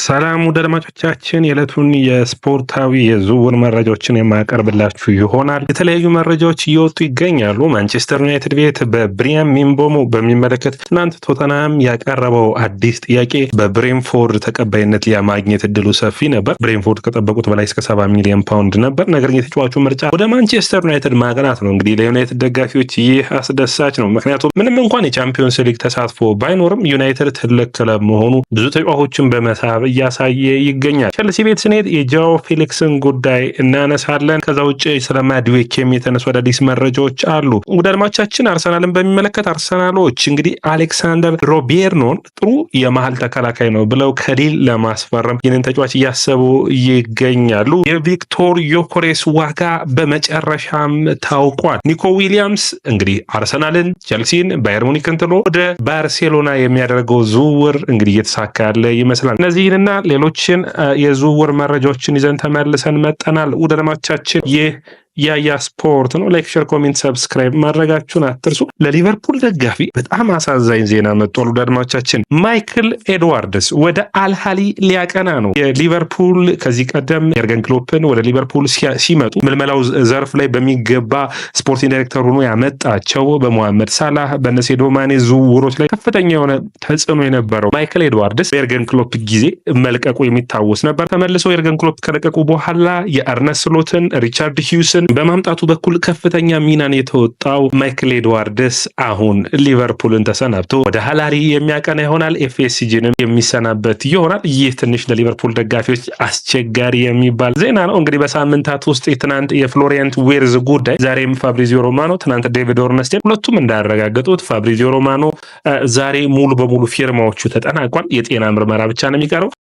ሰላም ውድ አድማጮቻችን የዕለቱን የስፖርታዊ የዝውውር መረጃዎችን የማቀርብላችሁ ይሆናል። የተለያዩ መረጃዎች እየወጡ ይገኛሉ። ማንቸስተር ዩናይትድ ቤት በብሪያን ምቤሞ በሚመለከት ትናንት ቶተንሃም ያቀረበው አዲስ ጥያቄ በብሬንፎርድ ተቀባይነት የማግኘት እድሉ ሰፊ ነበር። ብሬንፎርድ ከጠበቁት በላይ እስከ 70 ሚሊዮን ፓውንድ ነበር። ነገር ግን የተጫዋቹ ምርጫ ወደ ማንቸስተር ዩናይትድ ማቅናት ነው። እንግዲህ ለዩናይትድ ደጋፊዎች ይህ አስደሳች ነው። ምክንያቱም ምንም እንኳን የቻምፒዮንስ ሊግ ተሳትፎ ባይኖርም ዩናይትድ ትልቅ ክለብ መሆኑ ብዙ ተጫዋቾችን በመሳብ እያሳየ ይገኛል። ቸልሲ ቤት ስንሄድ የጃኦ ፌሊክስን ጉዳይ እናነሳለን። ከዛ ውጭ ስለ ማድዌኬም የተነሱ አዳዲስ መረጃዎች አሉ። ወደ አድማቻችን አርሰናልን በሚመለከት አርሰናሎች እንግዲህ አሌክሳንደር ሮቤርኖን ጥሩ የመሀል ተከላካይ ነው ብለው ከዲል ለማስፈረም ይህንን ተጫዋች እያሰቡ ይገኛሉ። የቪክቶር ዮኮሬስ ዋጋ በመጨረሻም ታውቋል። ኒኮ ዊሊያምስ እንግዲህ አርሰናልን፣ ቸልሲን፣ ባየር ሙኒክን ጥሎ ወደ ባርሴሎና የሚያደርገው ዝውውር እንግዲህ እየተሳካ ያለ ይመስላል። እነዚህንና ሌሎችን የዝውውር መረጃዎችን ይዘን ተመልሰን መጠናል። ውድ አድማጮቻችን ይህ ያያ ስፖርት ነው። ላይክ፣ ሼር፣ ኮሜንት፣ ሰብስክራይብ ማድረጋችሁን አትርሱ። ለሊቨርፑል ደጋፊ በጣም አሳዛኝ ዜና መጥቷል። ውድ አድማጮቻችን ማይክል ኤድዋርድስ ወደ አልሃሊ ሊያቀና ነው። የሊቨርፑል ከዚህ ቀደም የርገን ክሎፕን ወደ ሊቨርፑል ሲመጡ ምልመላው ዘርፍ ላይ በሚገባ ስፖርቲንግ ዳይሬክተር ሆኖ ያመጣቸው በሞሐመድ ሳላህ በነሴዶ ማኔ ዝውውሮች ላይ ከፍተኛ የሆነ ተጽዕኖ የነበረው ማይክል ኤድዋርድስ በየርገን ክሎፕ ጊዜ መልቀቁ የሚታወስ ነበር። ተመልሰው የርገን ክሎፕ ከለቀቁ በኋላ የአርነ ስሎትን፣ ሪቻርድ ሂውስን በማምጣቱ በኩል ከፍተኛ ሚናን የተወጣው ማይክል ኤድዋርድስ አሁን ሊቨርፑልን ተሰናብቶ ወደ ሃላሪ የሚያቀና ይሆናል። ኤፍኤስጂንም የሚሰናበት ይሆናል። ይህ ትንሽ ለሊቨርፑል ደጋፊዎች አስቸጋሪ የሚባል ዜና ነው። እንግዲህ በሳምንታት ውስጥ የትናንት የፍሎሪያን ዊርዝ ጉዳይ፣ ዛሬም ፋብሪዚዮ ሮማኖ፣ ትናንት ዴቪድ ኦርንስቴን ሁለቱም እንዳረጋገጡት ፋብሪዚዮ ሮማኖ ዛሬ ሙሉ በሙሉ ፊርማዎቹ ተጠናቋል። የጤና ምርመራ ብቻ ነው የሚቀረው።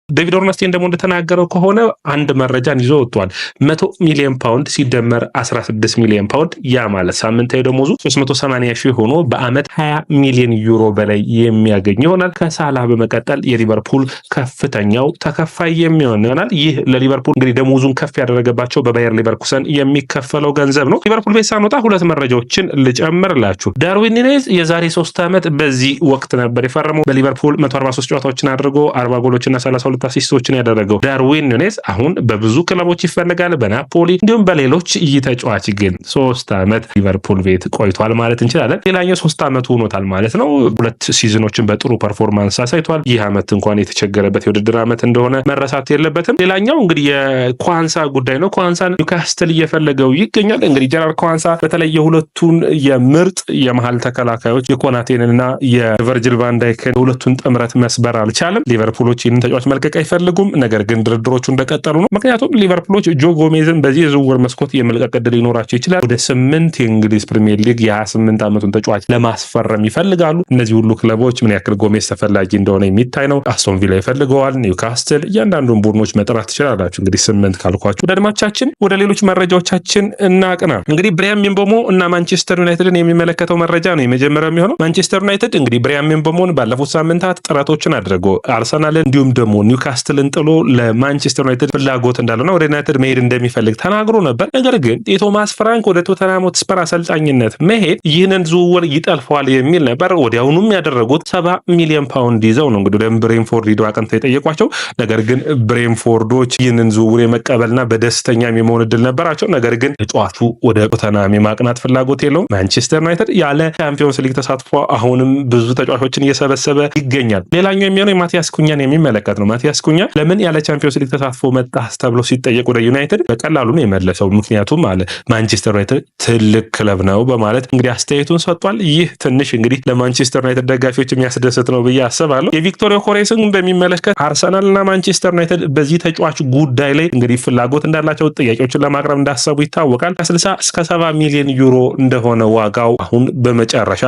ዴቪድ ኦርንስቴን ደግሞ እንደተናገረው ከሆነ አንድ መረጃን ይዞ ወጥቷል። 100 ሚሊዮን ፓውንድ ሲደመር 16 ሚሊዮን ፓውንድ ያ ማለት ሳምንታዊ ደሞዙ 380 ሺህ ሆኖ በአመት 20 ሚሊዮን ዩሮ በላይ የሚያገኝ ይሆናል። ከሳላህ በመቀጠል የሊቨርፑል ከፍተኛው ተከፋይ የሚሆን ይሆናል። ይህ ለሊቨርፑል እንግዲህ ደሞዙን ከፍ ያደረገባቸው በባየር ሊቨርኩሰን የሚከፈለው ገንዘብ ነው። ሊቨርፑል ቤት ሳንወጣ ሁለት መረጃዎችን ልጨምርላችሁ። ዳርዊን ኑኔዝ የዛሬ 3 ዓመት በዚህ ወቅት ነበር የፈረመው። በሊቨርፑል 143 ጨዋታዎችን አድርጎ 40 ጎሎችና 32 አሲስቶችን ያደረገው ዳርዊን ኑኔዝ አሁን በብዙ ክለቦች ይፈልጋል፣ በናፖሊ እንዲሁም በሌሎች። ይህ ተጫዋች ግን 3 ዓመት ሊቨርፑል ቤት ቆይቷል ማለት እንችላለን። ሌላኛው 3 ዓመቱ ሆኖታል ማለት ነው። 2 ሲዝኖችን በጥሩ ፐርፎርማንስ አሳይቷል። ይህ ዓመት እንኳን የተቸገረበት የውድድር ዓመት እንደሆነ መረሳት የለበትም። ሌላኛው እንግዲህ የኳንሳ ጉዳይ ነው። ኳንሳን ኒውካስትል እየፈለገው ይገኛል። እንግዲህ ጀራርድ ኳንሳ በተለይ የሁለቱን የምርጥ የመሃል ተከላካዮች የኮናቴንና የቨርጅል ቫንዳይክን ሁለቱን ጥምረት መስበር አልቻለም። ሊቨርፑሎች ይህንን ተጫዋች መልቀቅ አይፈልጉም። ነገር ግን ድርድሮቹ እንደቀጠሉ ነው። ምክንያቱም ሊቨርፑሎች ጆ ጎሜዝን በዚህ የዝውውር መስኮት የመልቀቅ ዕድል ሊኖራቸው ይችላል። ወደ 8 የእንግሊዝ ፕሪሚየር ሊግ የ28 ዓመቱን ተጫዋች ለማስፈረም ይፈልጋሉ። እነዚህ ሁሉ ክለቦች ምን ያክል ጎሜዝ ተፈላጊ እንደሆነ የሚታይ ነው። አስቶን ቪላ ይፈልገዋል፣ ኒውካስትል፣ እያንዳንዱን ቡድኖች መጥራት ትችላላችሁ። እንግዲህ 8 ካልኳችሁ። ወደ አድማቻችን ወደ ሌሎች መረጃዎቻችን እናቅና። እንግዲህ ብሪያን ምቤሞ እና ማንቸስተር ዩናይትድን የሚመለከተው መረጃ ነው የመጀመሪያው የሚሆነው። ማንቸስተር ዩናይትድ እንግዲህ ብሪያን ምቤሞን ባለፉት ሳምንታት ጥረቶችን አድርጎ አርሰናልን እንዲሁም ደግሞ ኒውካስትልን ጥሎ ለማንቸስተር ዩናይትድ ፍላጎት እንዳለና ወደ ዩናይትድ መሄድ እንደሚፈልግ ተናግሮ ነበር። ነገር ግን የቶማስ ፍራንክ ወደ ቶተንሃም ሆትስፐር አሰልጣኝነት መሄድ ይህንን ዝውውር ይጠልፈዋል የሚል ነበር። ወዲያውኑም ያደረጉት 70 ሚሊዮን ፓውንድ ይዘው ነው እንግዲህ ወደ ብሬንፎርድ ሄደው አቅንተው የጠየቋቸው። ነገር ግን ብሬንፎርዶች ይህንን ዝውውር የመቀበልና በደስተኛም የመሆን እድል ነበራቸው። ነገር ግን ተጫዋቹ ወደ ቶተንሃም የማቅናት ፍላጎት የለውም። ማንቸስተር ዩናይትድ ያለ ቻምፒዮንስ ሊግ ተሳትፎ አሁንም ብዙ ተጫዋቾችን እየሰበሰበ ይገኛል። ሌላኛው የሚሆነው የማቲያስ ኩኛን የሚመለከት ነው። ማቲያስ ኩኛ ለምን ያለ ቻምፒዮንስ ሊግ ተሳትፎ መጣ ተብሎ ሲጠየቅ ወደ ዩናይትድ በቀላሉ ነው የመለሰው። ምክንያቱም አለ ማንቸስተር ዩናይትድ ትልቅ ክለብ ነው በማለት እንግዲህ አስተያየቱን ሰጥቷል። ይህ ትንሽ እንግዲህ ለማንቸስተር ዩናይትድ ደጋፊዎች የሚያስደስት ነው ብዬ አስባለሁ። የቪክቶር ዮኬሬስን በሚመለከት አርሰናልና ማንቸስተር ዩናይትድ በዚህ ተጫዋች ጉዳይ ላይ እንግዲህ ፍላጎት እንዳላቸው ጥያቄዎችን ለማቅረብ እንዳሰቡ ይታወቃል። ከ60 እስከ 70 ሚሊዮን ዩሮ እንደሆነ ዋጋው አሁን በመጨረሻ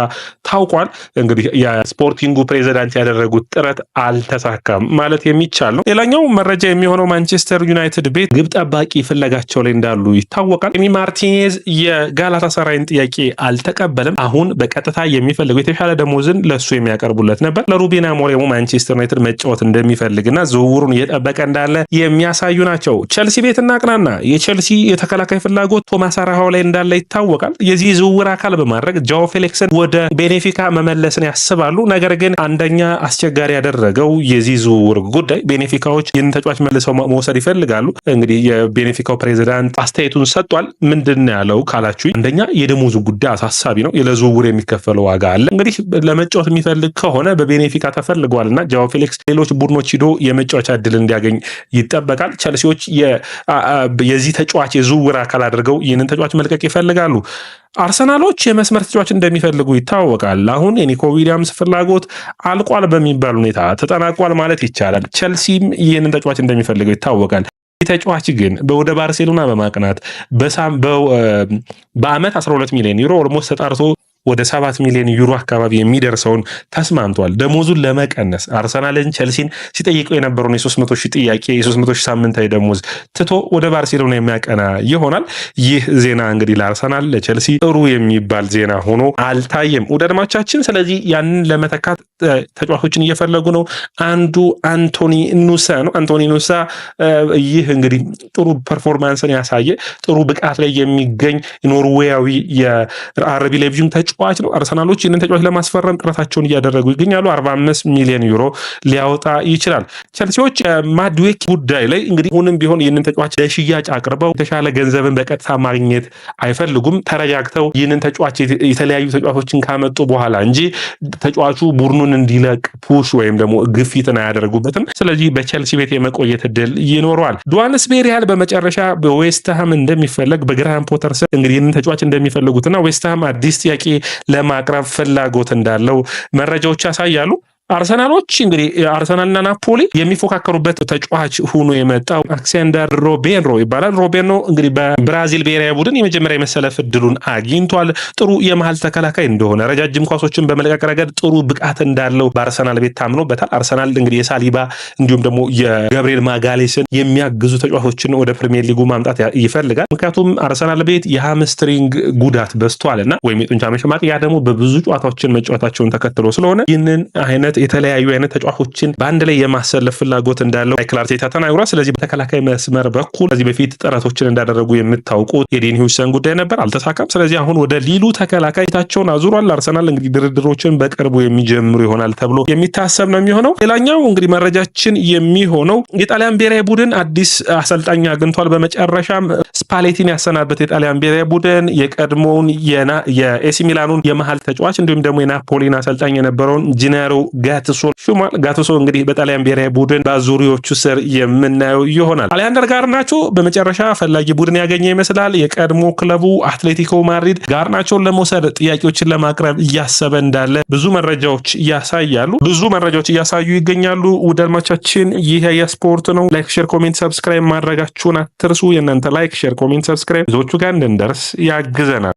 ታውቋል። እንግዲህ የስፖርቲንጉ ፕሬዚዳንት ያደረጉት ጥረት አልተሳካም ማለት የሚቻል ነው። ሌላኛው መረጃ የሚሆነው ማንቸስተር ዩናይትድ ቤት ግብ ጠባቂ ፍለጋቸው ላይ እንዳሉ ይታወቃል። ኤሚ ማርቲኔዝ የጋላታሳራይን ጥያቄ አልተቀበለም። አሁን በቀጥታ የሚፈልገው የተሻለ ደሞዝን ለሱ የሚያቀርቡለት ነበር። ለሩበን አሞሪም ማንቸስተር ዩናይትድ መጫወት እንደሚፈልግና ዝውውሩን እየጠበቀ እንዳለ የሚያሳዩ ናቸው። ቸልሲ ቤት እናቅናና የቸልሲ የተከላካይ ፍላጎት ቶማስ አራሃው ላይ እንዳለ ይታወቃል። የዚህ ዝውውር አካል በማድረግ ጃኦ ፌሊክስን ወደ ቤኔፊካ መመለስን ያስባሉ። ነገር ግን አንደኛ አስቸጋሪ ያደረገው የዚህ ዝውውር ጉዳይ ጉዳይ ቤኔፊካዎች ይህንን ተጫዋች መልሰው መውሰድ ይፈልጋሉ። እንግዲህ የቤኔፊካው ፕሬዚዳንት አስተያየቱን ሰጥቷል። ምንድን ያለው ካላችሁ አንደኛ የደሞዙ ጉዳይ አሳሳቢ ነው። ለዝውውር የሚከፈለው ዋጋ አለ። እንግዲህ ለመጫወት የሚፈልግ ከሆነ በቤኔፊካ ተፈልጓልና ጃኦ ፌሊክስ ሌሎች ቡድኖች ሂዶ የመጫወቻ እድል እንዲያገኝ ይጠበቃል። ቸልሲዎች የዚህ ተጫዋች የዝውውር አካል አድርገው ይህንን ተጫዋች መልቀቅ ይፈልጋሉ። አርሰናሎች የመስመር ተጫዋች እንደሚፈልጉ ይታወቃል። አሁን የኒኮ ዊሊያምስ ፍላጎት አልቋል በሚባል ሁኔታ ተጠናቋል ማለት ይቻላል። ቸልሲም ይህንን ተጫዋች እንደሚፈልገው ይታወቃል። ተጫዋች ግን ወደ ባርሴሎና በማቅናት በአመት 12 ሚሊዮን ዩሮ ኦልሞስት ተጣርቶ ወደ 7 ሚሊዮን ዩሮ አካባቢ የሚደርሰውን ተስማምቷል። ደሞዙን ለመቀነስ አርሰናልን ቸልሲን ሲጠይቀው የነበረውን የ300 ሺህ ጥያቄ የ300 ሺህ ሳምንታዊ ደሞዝ ትቶ ወደ ባርሴሎና የሚያቀና ይሆናል። ይህ ዜና እንግዲህ ለአርሰናል ለቸልሲ ጥሩ የሚባል ዜና ሆኖ አልታየም። ወደ አድማጮቻችን ስለዚህ ያንን ለመተካት ተጫዋቾችን እየፈለጉ ነው። አንዱ አንቶኒ ኑሳ ነው። አንቶኒ ኑሳ ይህ እንግዲህ ጥሩ ፐርፎርማንስን ያሳየ ጥሩ ብቃት ላይ የሚገኝ ኖርዌያዊ የአረቢ ሌቪዥን ተጫዋች ነው። አርሰናሎች ይህንን ተጫዋች ለማስፈረም ጥረታቸውን እያደረጉ ይገኛሉ። 45 ሚሊዮን ዩሮ ሊያወጣ ይችላል። ቸልሲዎች ማድዌክ ጉዳይ ላይ እንግዲህ ሁንም ቢሆን ይህንን ተጫዋች ለሽያጭ አቅርበው የተሻለ ገንዘብን በቀጥታ ማግኘት አይፈልጉም። ተረጋግተው ይህንን ተጫዋች የተለያዩ ተጫዋቾችን ካመጡ በኋላ እንጂ ተጫዋቹ ቡድኑን እንዲለቅ ፑሽ ወይም ደግሞ ግፊትን አያደርጉበትም። ስለዚህ በቸልሲ ቤት የመቆየት እድል ይኖረዋል። ዱዋንስ ቤሪያል በመጨረሻ በዌስትሃም እንደሚፈለግ በግራሃም ፖተር ስር እንግዲህ ይህንን ተጫዋች እንደሚፈልጉትና ዌስትሃም አዲስ ጥያቄ ለማቅረብ ፍላጎት እንዳለው መረጃዎች ያሳያሉ። አርሰናሎች እንግዲህ አርሰናልና ናፖሊ የሚፎካከሩበት ተጫዋች ሆኖ የመጣው አሌክሳንደር ሮቤርኖ ይባላል። ሮቤርኖ እንግዲህ በብራዚል ብሔራዊ ቡድን የመጀመሪያ የመሰለፍ እድሉን አግኝቷል። ጥሩ የመሃል ተከላካይ እንደሆነ ረጃጅም ኳሶችን በመልቀቅ ረገድ ጥሩ ብቃት እንዳለው በአርሰናል ቤት ታምኖበታል። አርሰናል እንግዲህ የሳሊባ እንዲሁም ደግሞ የገብርኤል ማጋሌስን የሚያግዙ ተጫዋቾችን ወደ ፕሪሚየር ሊጉ ማምጣት ይፈልጋል። ምክንያቱም አርሰናል ቤት የሃምስትሪንግ ጉዳት በዝቷልና ወይም የጡንቻ መሸማቅ ያ ደግሞ በብዙ ጨዋታዎችን መጫወታቸውን ተከትሎ ስለሆነ ይህንን አይነት የተለያዩ አይነት ተጫዋቾችን በአንድ ላይ የማሰለፍ ፍላጎት እንዳለው ማይክል አርቴታ ተናግሯል። ስለዚህ በተከላካይ መስመር በኩል ከዚህ በፊት ጥረቶችን እንዳደረጉ የምታውቁት የዴኒ ሁይሰን ጉዳይ ነበር፣ አልተሳካም። ስለዚህ አሁን ወደ ሊሉ ተከላካይ ታቸውን አዙሯል። አርሰናል እንግዲህ ድርድሮችን በቅርቡ የሚጀምሩ ይሆናል ተብሎ የሚታሰብ ነው የሚሆነው። ሌላኛው እንግዲህ መረጃችን የሚሆነው የጣሊያን ብሔራዊ ቡድን አዲስ አሰልጣኝ አግኝቷል። በመጨረሻም ስፓሌቲን ያሰናበት የጣሊያን ብሔራዊ ቡድን የቀድሞውን የኤሲ ሚላኑን የመሃል ተጫዋች እንዲሁም ደግሞ የናፖሊን አሰልጣኝ የነበረውን ጂናሮ ጋቱሶ እንግዲህ በጣሊያን ብሔራዊ ቡድን በአዙሪዎቹ ስር የምናየው ይሆናል። አሌሃንደር ጋርናቾ በመጨረሻ ፈላጊ ቡድን ያገኘ ይመስላል። የቀድሞ ክለቡ አትሌቲኮ ማድሪድ ጋርናቾን ለመውሰድ ጥያቄዎችን ለማቅረብ እያሰበ እንዳለ ብዙ መረጃዎች እያሳዩ ይገኛሉ። ውድ አድማጮቻችን ይህ የስፖርት ነው። ላይክ፣ ሼር፣ ኮሜንት ሰብስክራይብ ማድረጋችሁን አትርሱ። የእናንተ ላይክ፣ ሼር፣ ኮሜንት ሰብስክራይብ ብዙዎቹ ጋር እንድንደርስ ያግዘናል።